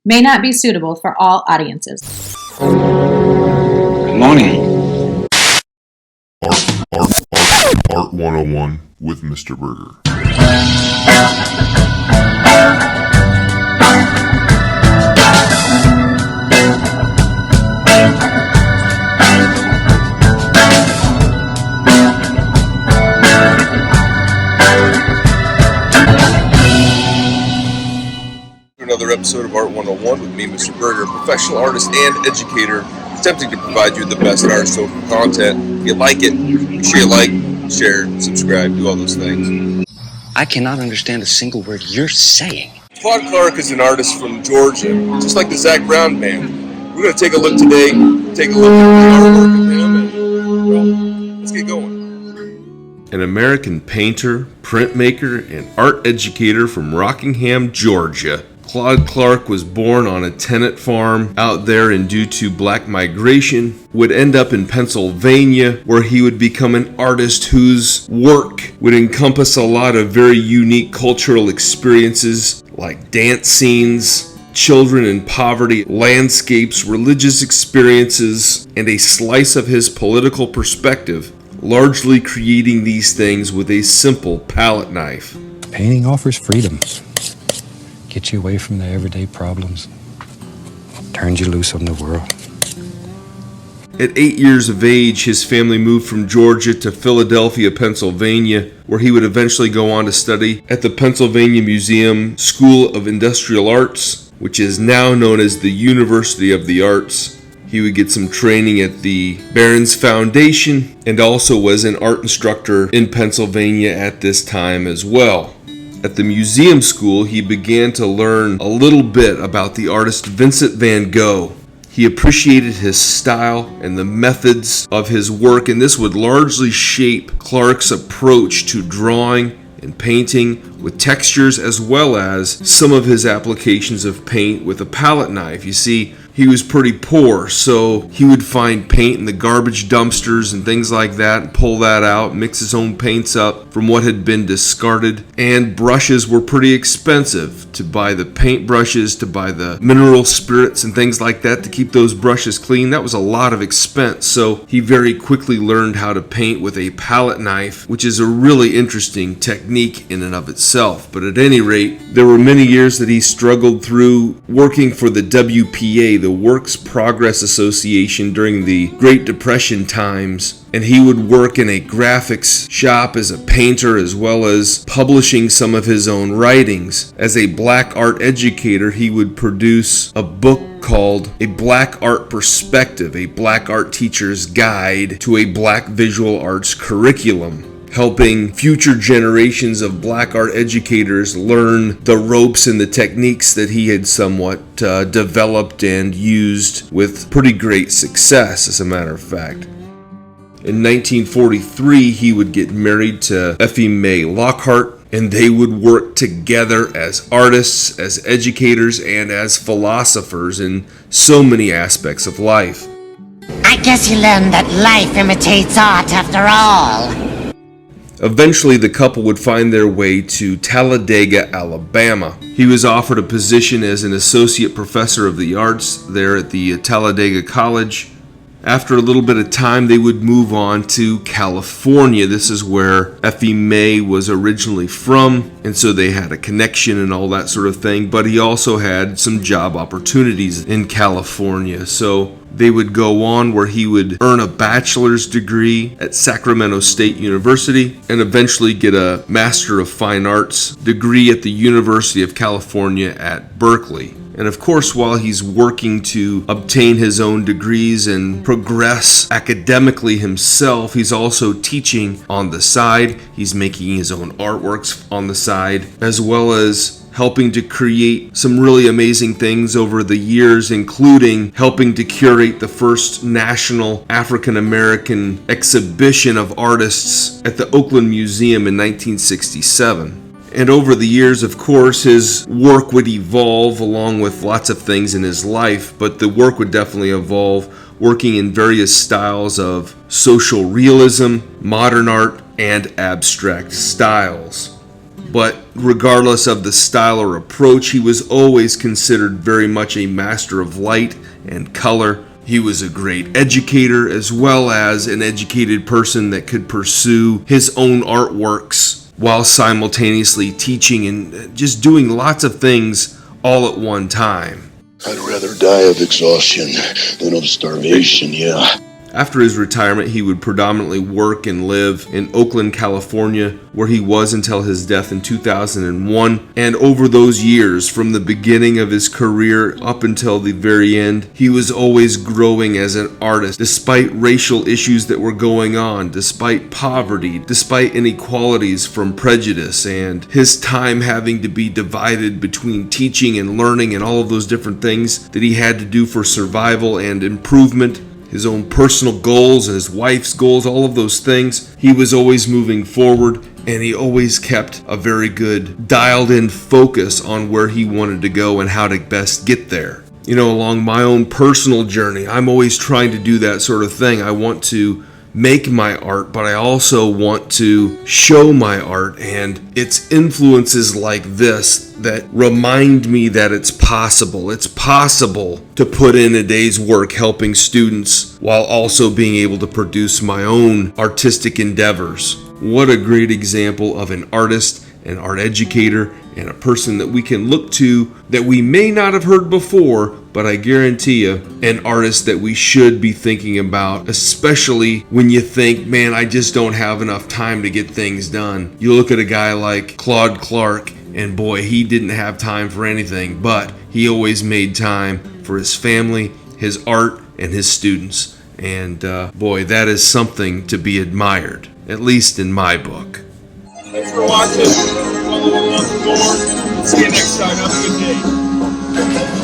may not be suitable for all audiences. Good morning. Art 101 with Mr. Burgher. Another episode of Art 101 with me, Mr. Burgher, professional artist and educator, attempting to provide you the best art social content. If you like it, make sure you like, share, subscribe, do all those things. I cannot understand a single word you're saying. Claude Clark is an artist from Georgia, just like the Zac Brown band. We're going to take a look today, take a look at the artwork of him, and well, let's get going. An American painter, printmaker, and art educator from Rockingham, Georgia. Claude Clark was born on a tenant farm out there, and due to black migration would end up in Pennsylvania, where he would become an artist whose work would encompass a lot of very unique cultural experiences like dance scenes, children in poverty, landscapes, religious experiences, and a slice of his political perspective, largely creating these things with a simple palette knife. Painting offers freedom. Gets you away from the everyday problems. Turns you loose on the world. At 8 years of age, his family moved from Georgia to Philadelphia, Pennsylvania, where he would eventually go on to study at the Pennsylvania Museum School of Industrial Arts, which is now known as the University of the Arts. He would get some training at the Barron's Foundation and also was an art instructor in Pennsylvania at this time as well. At the museum school, he began to learn a little bit about the artist Vincent van Gogh. He appreciated his style and the methods of his work, and this would largely shape Clark's approach to drawing and painting with textures, as well as some of his applications of paint with a palette knife. You see, he was pretty poor, so he would find paint in the garbage dumpsters and things like that and pull that out, mix his own paints up from what had been discarded. And brushes were pretty expensive. To buy the paint brushes, to buy the mineral spirits and things like that to keep those brushes clean, that was a lot of expense. So he very quickly learned how to paint with a palette knife, which is a really interesting technique in and of itself. But at any rate, there were many years that he struggled through working for the WPA, the Works Progress Association, during the Great Depression times, and he would work in a graphics shop as a painter as well as publishing some of his own writings. As a black art educator, he would produce a book called A Black Art Perspective, a black art teacher's guide to a black visual arts curriculum, helping future generations of black art educators learn the ropes and the techniques that he had somewhat developed and used with pretty great success, as a matter of fact. In 1943, he would get married to Effie Mae Lockhart, and they would work together as artists, as educators, and as philosophers in so many aspects of life. I guess you learned that life imitates art after all. Eventually, the couple would find their way to Talladega, Alabama. He was offered a position as an associate professor of the arts there at the Talladega College. After a little bit of time, they would move on to California. This is where Effie Mae was originally from, and so they had a connection and all that sort of thing. But he also had some job opportunities in California, so they would go on where he would earn a bachelor's degree at Sacramento State University and eventually get a Master of Fine Arts degree at the University of California at Berkeley. And of course, while he's working to obtain his own degrees and progress academically himself, he's also teaching on the side. He's making his own artworks on the side, as well as helping to create some really amazing things over the years, including helping to curate the first national African American exhibition of artists at the Oakland Museum in 1967. And over the years, of course, his work would evolve along with lots of things in his life, but the work would definitely evolve, working in various styles of social realism, modern art, and abstract styles. but regardless of the style or approach, he was always considered very much a master of light and color. He was a great educator as well as an educated person that could pursue his own artworks while simultaneously teaching and just doing lots of things all at one time. I'd rather die of exhaustion than of starvation, yeah. After his retirement, he would predominantly work and live in Oakland, California, where he was until his death in 2001. And over those years, from the beginning of his career up until the very end, he was always growing as an artist, despite racial issues that were going on, despite poverty, despite inequalities from prejudice, and his time having to be divided between teaching and learning and all of those different things that he had to do for survival and improvement. His own personal goals and his wife's goals, all of those things. He was always moving forward, and he always kept a very good dialed in focus on where he wanted to go and how to best get there. You know, along my own personal journey, I'm always trying to do that sort of thing. I want to make my art, but I also want to show my art, and it's influences like this that remind me that it's possible. It's possible to put in a day's work helping students while also being able to produce my own artistic endeavors. What a great example of an artist, an art educator, and a person that we can look to that we may not have heard before, but I guarantee you, an artist that we should be thinking about, especially when you think, man, I just don't have enough time to get things done. You look at a guy like Claude Clark, and boy, he didn't have time for anything, but he always made time for his family, his art, and his students. And boy, that is something to be admired, at least in my book. Thanks for watching. Follow along the board. See you next time. Have a good day.